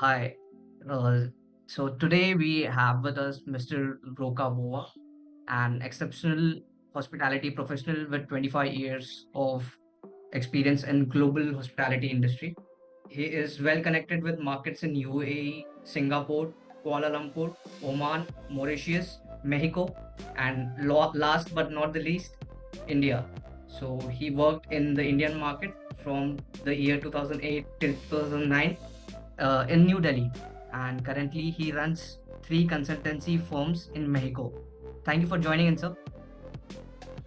Hi. Uh, so today we have with us Mr. Rocco Bova, an exceptional hospitality professional with 25 years of experience in global hospitality industry. He is well connected with markets in UAE, Singapore, Kuala Lumpur, Oman, Mauritius, Mexico, and last but not the least, India. So he worked in the Indian market from the year 2008 till 2009 in New Delhi, and currently he runs three consultancy firms in Mexico. Thank you for joining in, sir.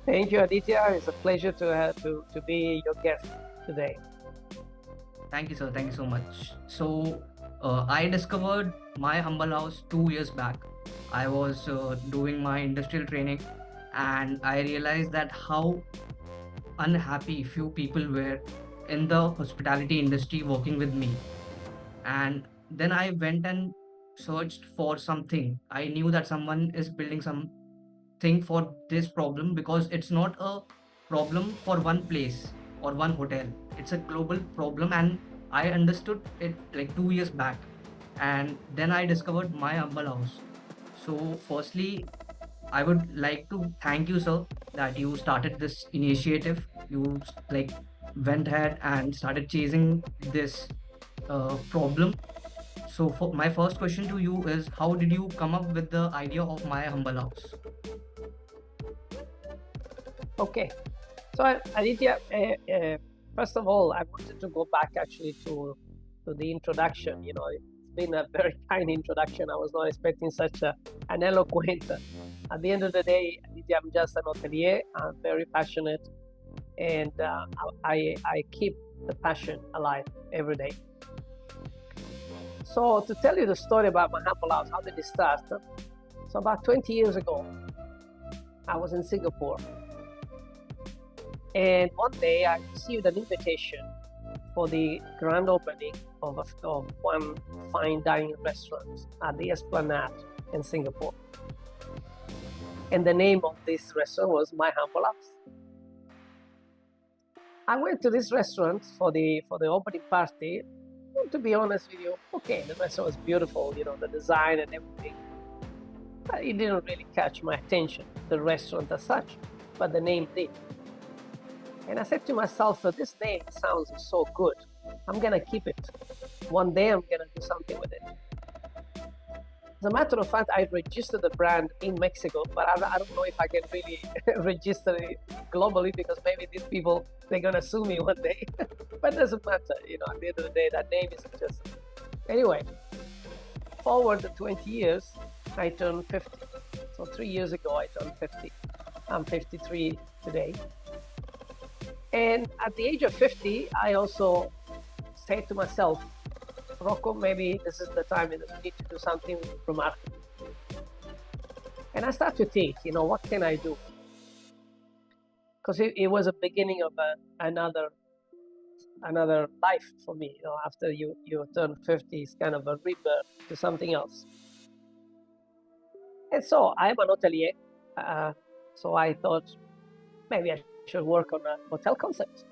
Thank you, Aditya. It's a pleasure to be your guest today. Thank you, sir. Thank you so much. So, I discovered my humble house 2 years back. I was doing my industrial training, and I realized that how unhappy few people were in the hospitality industry working with me. And then I went and searched for something. I knew that someone is building something for this problem because it's not a problem for one place or one hotel. It's a global problem, and I understood it like 2 years back. And then I discovered my humble house. So, firstly, I would like to thank you, sir, that you started this initiative. You like went ahead and started chasing this problem. So, for my first question to you is, how did you come up with the idea of my humble house? Okay, so Aditya, first of all, I wanted to go back actually to the introduction. It's been a very kind introduction. I was not expecting such an eloquent. At the end of the day, Aditya, I'm just an hotelier. I'm very passionate, and I keep the passion alive every day. So to tell you the story about my humble house, how did it start? So about 20 years ago, I was in Singapore. And one day I received an invitation for the grand opening of one fine dining restaurant at the Esplanade in Singapore. And the name of this restaurant was My Humble House. I went to this restaurant for the opening party. To be honest with you, okay, the restaurant was beautiful, the design and everything. But it didn't really catch my attention, the restaurant as such, but the name did. And I said to myself, so this name sounds so good. I'm gonna keep it. One day I'm gonna do something with it. As a matter of fact, I registered the brand in Mexico, but I don't know if I can really register it globally because maybe these people, they're gonna sue me one day. But it doesn't matter, at the end of the day, that name is just. Anyway, forward the 20 years, I turned 50. So 3 years ago, I turned 50. I'm 53 today. And at the age of 50, I also said to myself, Rocco, maybe this is the time that we need to do something remarkable. And I start to think, what can I do? Because it was a beginning of another life for me. After you turn 50, it's kind of a rebirth to something else. And so I'm an hotelier. So I thought maybe I should work on a hotel concept.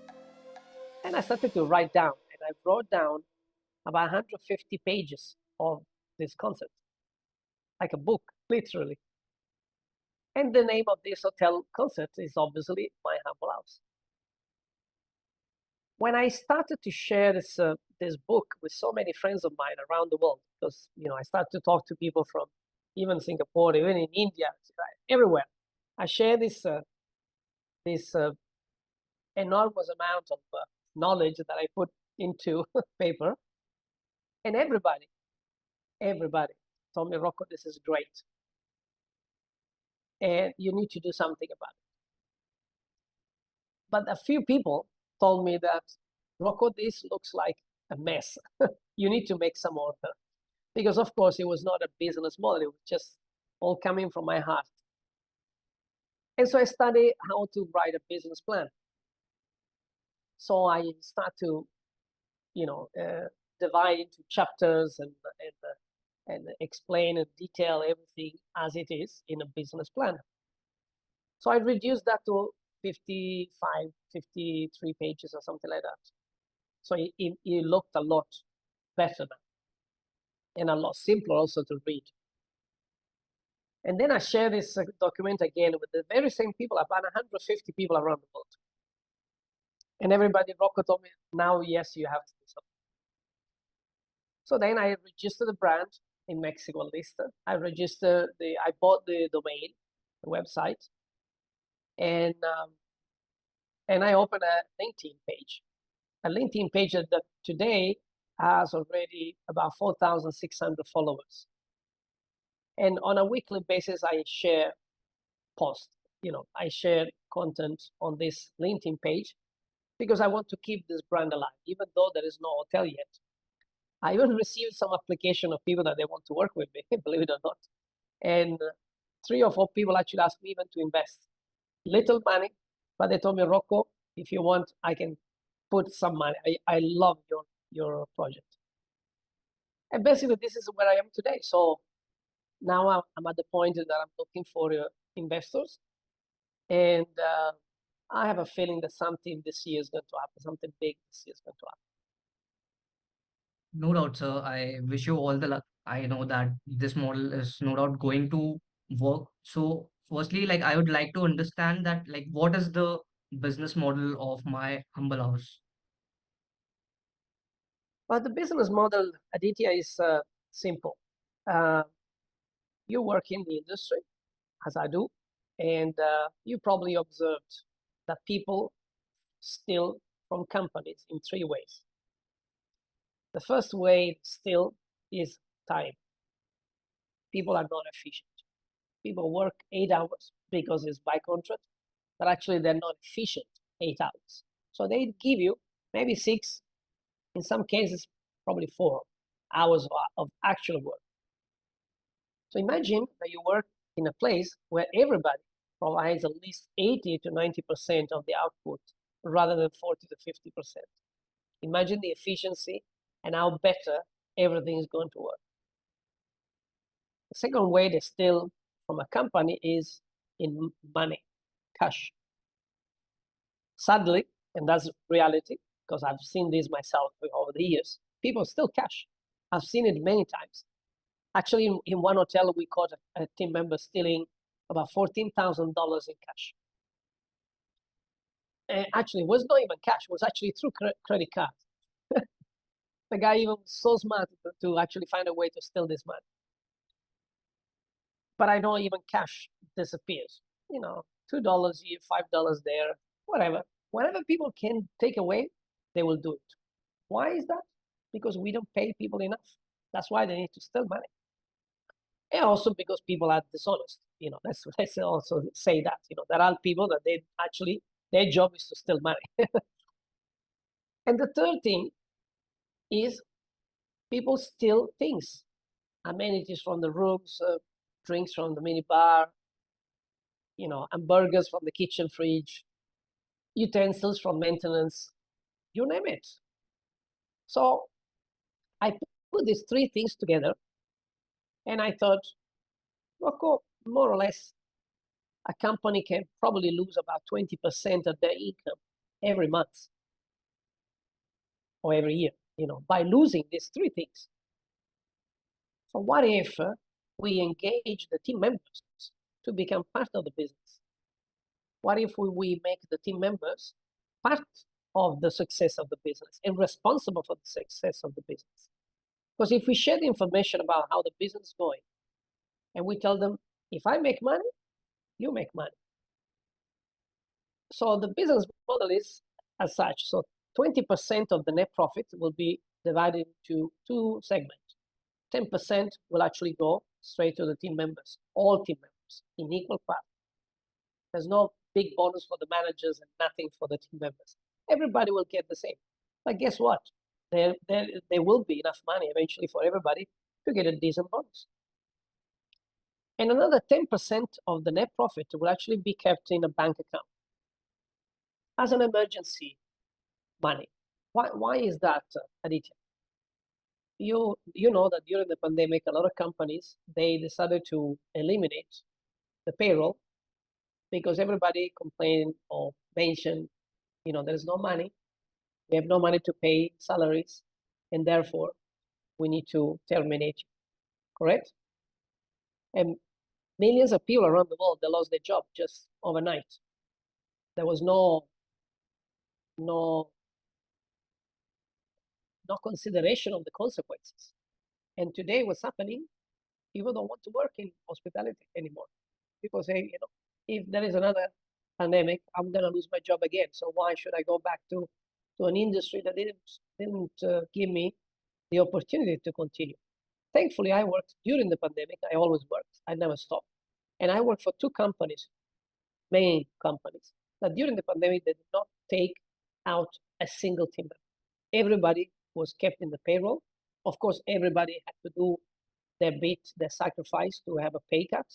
And I started to write down, and I wrote down about 150 pages of this concept, like a book, literally. And the name of this hotel concept is obviously My Humble House. When I started to share this book with so many friends of mine around the world, because I started to talk to people from even Singapore, even in India, everywhere. I share this enormous amount of knowledge that I put into paper, and everybody told me, Rocco, this is great, and you need to do something about it. But a few people told me that, Rocco, this looks like a mess. You need to make some order. Because, of course, it was not a business model. It was just all coming from my heart. And so I studied how to write a business plan. So I start to, divide into chapters and explain and detail everything as it is in a business plan. So I reduced that to 55, 53 pages or something like that. So it looked a lot better now. and a lot simpler also to read. And then I share this document again with the very same people, about 150 people around the world. And everybody, Rocco told me, now, yes, you have to do something. So then I registered the brand in Mexico listed. I bought the domain, the website, and I opened a LinkedIn page. A LinkedIn page that today has already about 4,600 followers. And on a weekly basis, I share posts. I share content on this LinkedIn page because I want to keep this brand alive, even though there is no hotel yet. I even received some application of people that they want to work with me, believe it or not. And 3 or 4 people actually asked me even to invest little money, but they told me, Rocco, if you want, I can put some money. I love your project. And basically, this is where I am today. So now I'm at the point that I'm looking for investors. And I have a feeling that something this year is going to happen, something big this year is going to happen. No doubt, sir. I wish you all the luck. I know that this model is no doubt going to work. So, firstly, like I would like to understand that, like, what is the business model of my humble house? But the business model, Aditya, is simple. Uh, you work in the industry, as I do, and you probably observed that people steal from companies in 3 ways. The first way steal is time. People are not efficient. People work 8 hours because it's by contract, but actually they're not efficient 8 hours. So they give you maybe 6, in some cases, probably 4 hours of actual work. So imagine that you work in a place where everybody provides at least 80 to 90% of the output rather than 40 to 50%. Imagine the efficiency and how better everything is going to work. The second way they steal from a company is in money, cash. Sadly, and that's reality, because I've seen this myself over the years, people steal cash. I've seen it many times. Actually, in one hotel, we caught a team member stealing about $14,000 in cash. And actually, it was not even cash. It was actually through credit card. The guy even was so smart to actually find a way to steal this money. But I know even cash disappears. $2 here, $5 there, whatever. Whatever people can take away, they will do it. Why is that? Because we don't pay people enough. That's why they need to steal money. And also because people are dishonest. Let's also say that. There are people that they actually, their job is to steal money. And the third thing is people steal things, amenities from the rooms, drinks from the minibar, hamburgers from the kitchen fridge, utensils from maintenance, you name it. So I put these 3 things together, and I thought, Rocco, more or less, a company can probably lose about 20% of their income every month or every year, by losing these 3 things. So what if we engage the team members to become part of the business? What if we make the team members part of the success of the business and responsible for the success of the business? Because if we share the information about how the business is going, and we tell them, if I make money, you make money. So the business model is as such. So 20% of the net profit will be divided into 2 segments. 10% will actually go straight to the team members, all team members, in equal part. There's no big bonus for the managers and nothing for the team members. Everybody will get the same. But guess what? There will be enough money eventually for everybody to get a decent bonus. And another 10% of the net profit will actually be kept in a bank account as an emergency money. Why is that, Aditya? You know that during the pandemic, a lot of companies, they decided to eliminate the payroll because everybody complained or mentioned, there's no money. We have no money to pay salaries. And therefore, we need to terminate you, correct? And millions of people around the world, they lost their job just overnight. There was no no consideration of the consequences. And today, what's happening? People don't want to work in hospitality anymore. People say, if there is another pandemic, I'm gonna lose my job again. So why should I go back to an industry that didn't give me the opportunity to continue? Thankfully, I worked during the pandemic. I always worked. I never stopped, and I worked for two companies, main companies, that during the pandemic they did not take out a single team member. Everybody was kept in the payroll. Of course, everybody had to do their bit, their sacrifice to have a pay cut,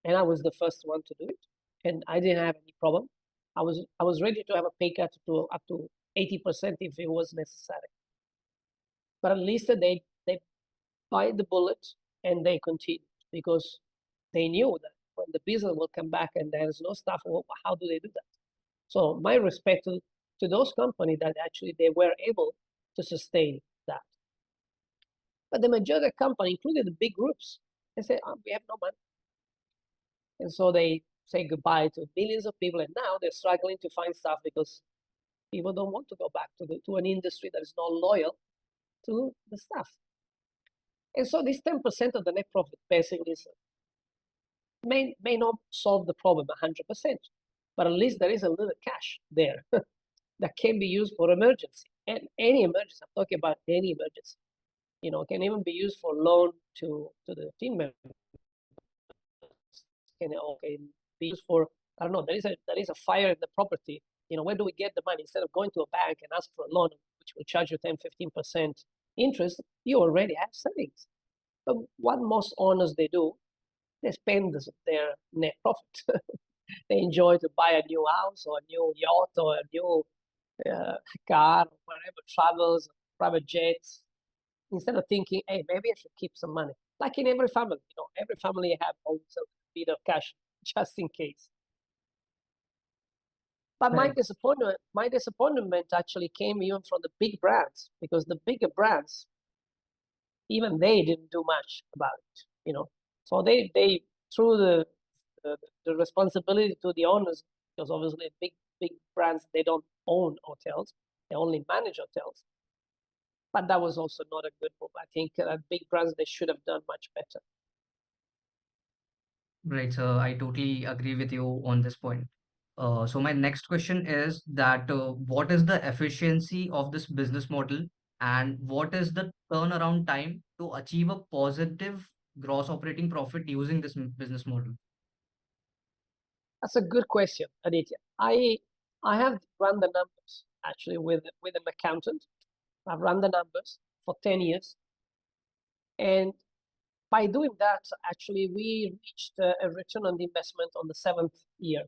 and I was the first one to do it, and I didn't have any problem. I was ready to have a pay cut to up to 80% if it was necessary. But at least they bite the bullet and they continued because they knew that when the business will come back and there's no staff, well, how do they do that? So my respect to those companies that actually they were able to sustain that. But the majority of the company, including the big groups, they say, we have no money. And so they say goodbye to millions of people. And now they're struggling to find staff because people don't want to go back to an industry that is not loyal to the staff. And so this 10% of the net profit basically may not solve the problem 100%, but at least there is a little cash there that can be used for emergency. And any emergency, I'm talking about any emergency, can even be used for loan to the team members. Can be used for, I don't know, there is a fire in the property. Where do we get the money? Instead of going to a bank and ask for a loan, which will charge you 10-15% interest, you already have savings. But what most owners they do, they spend their net profit. They enjoy to buy a new house or a new yacht or a new car, or whatever, travels, private jets, instead of thinking, hey, maybe I should keep some money. Like in every family, every family have always a bit of cash just in case. But Right. my disappointment actually came even from the big brands, because the bigger brands, even they didn't do much about it. So they threw the responsibility to the owners, because obviously big brands, they don't own hotels, they only manage hotels. But that was also not a good move. I think big brands, they should have done much better. Right, sir. I totally agree with you on this point. So my next question is that what is the efficiency of this business model and what is the turnaround time to achieve a positive gross operating profit using this business model? That's a good question, Aditya. I have run the numbers actually with an accountant. I've run the numbers for 10 years. And by doing that, actually, we reached a return on the investment on the 7th year.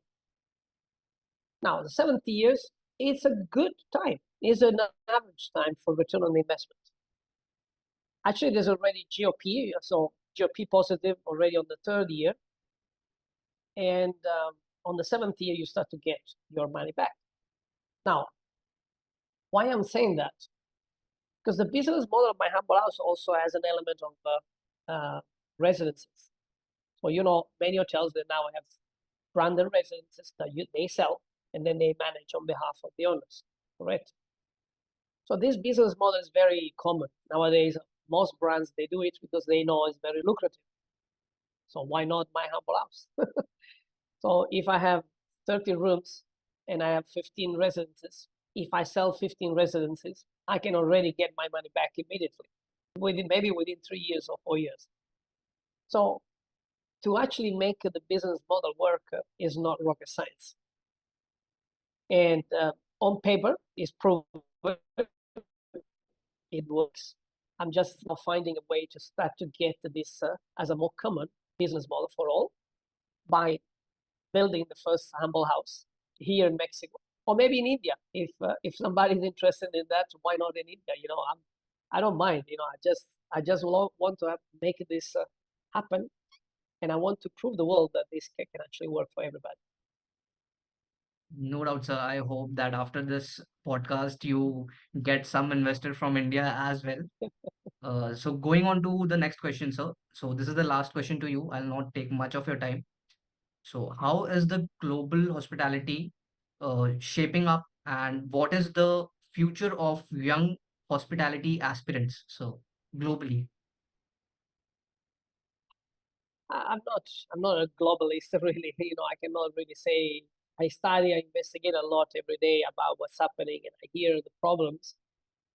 Now, the 7th years, it's a good time. It's an average time for return on the investment. Actually, there's already GOP, so GOP positive already on the 3rd year. And on the 7th year, you start to get your money back. Now, why I'm saying that? Because the business model of my humble house also has an element of residences. So, many hotels, they now have branded residences that they sell, and then they manage on behalf of the owners, correct? So this business model is very common nowadays. Most brands, they do it because they know it's very lucrative. So why not my humble house? So if I have 30 rooms and I have 15 residences, if I sell 15 residences, I can already get my money back immediately, maybe within 3 years or 4 years. So to actually make the business model work is not rocket science. And on paper, it's proven it works. I'm just now finding a way to start to get this as a more common business model for all by building the first humble house here in Mexico, or maybe in India. If somebody's interested in that, why not in India? I don't mind. I just want to make this happen, and I want to prove the world that this can actually work for everybody. No doubt, sir. I hope that after this podcast, you get some investor from India as well. So going on to the next question, sir. So this is the last question to you. I'll not take much of your time. So how is the global hospitality shaping up, and what is the future of young hospitality aspirants? So globally. I'm not a globalist really. I cannot really say. I study, I investigate a lot every day about what's happening, and I hear the problems.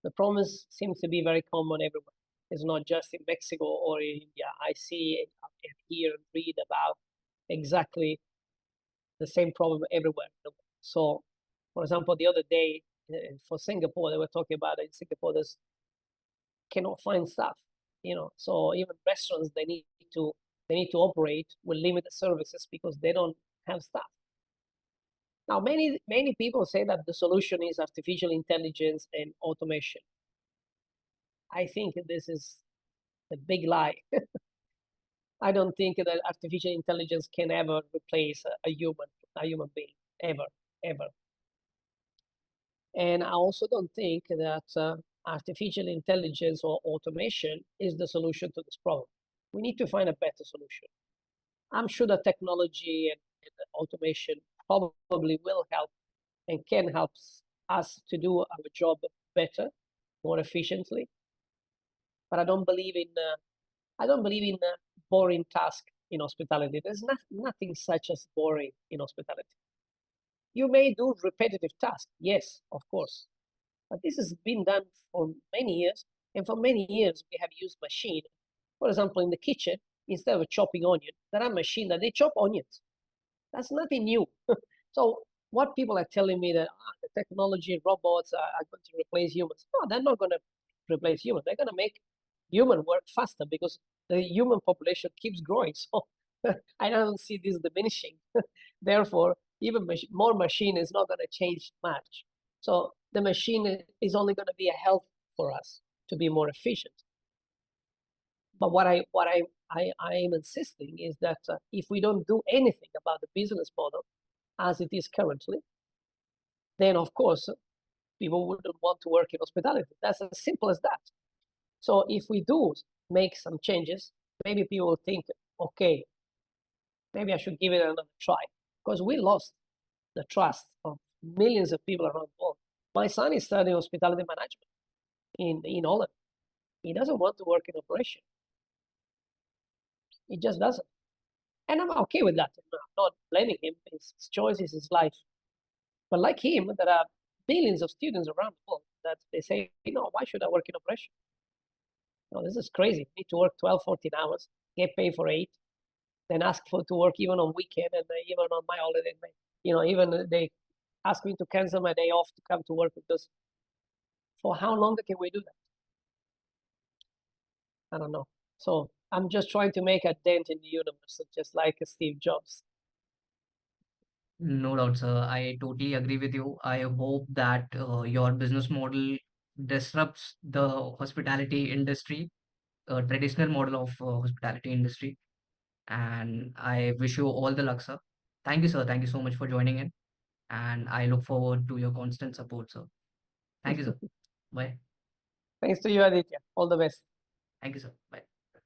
The problems seems to be very common everywhere. It's not just in Mexico or in India. I see and hear and read about exactly the same problem everywhere. So, for example, the other day for Singapore, they were talking about in Singapore, there's cannot find staff. So even restaurants they need to operate with limited services because they don't have staff. Now, many people say that the solution is artificial intelligence and automation. I think this is a big lie. I don't think that artificial intelligence can ever replace a human being, ever, ever. And I also don't think that artificial intelligence or automation is the solution to this problem. We need to find a better solution. I'm sure that technology and automation probably will help and can help us to do our job better, more efficiently. But I don't believe in boring task in hospitality. There's nothing such as boring in hospitality. You may do repetitive tasks, yes, of course, but this has been done for many years, and for many years we have used machine. For example, in the kitchen, instead of chopping onion, there are machines that they chop onions. That's nothing new. So what people are telling me that the technology robots are going to replace humans. No, they're not going to replace humans. They're going to make human work faster because the human population keeps growing. So I don't see this diminishing. Therefore, even more machine is not going to change much. So the machine is only going to be a help for us to be more efficient. But what I am insisting is that if we don't do anything about the business model as it is currently, then of course people wouldn't want to work in hospitality. That's as simple as that. So if we do make some changes, maybe people will think, okay, maybe I should give it another try, because we lost the trust of millions of people around the world. My son is studying hospitality management in Holland. He doesn't want to work in operation. He just doesn't. And I'm okay with that. I'm not blaming him. It's his choice, it's his life. But like him, there are billions of students around the world that they say, why should I work in operation? This is crazy. You need to work 12, 14 hours, get paid for 8, then ask to work even on weekend and even on my holiday. Even they ask me to cancel my day off to come to work because for how long can we do that? I don't know. So I'm just trying to make a dent in the universe, just like Steve Jobs. No doubt, sir. I totally agree with you. I hope that your business model disrupts the hospitality industry, traditional model of hospitality industry. And I wish you all the luck, sir. Thank you, sir. Thank you so much for joining in. And I look forward to your constant support, sir. Thank you, sir. Bye. Thanks to you, Aditya. All the best. Thank you, sir. Bye.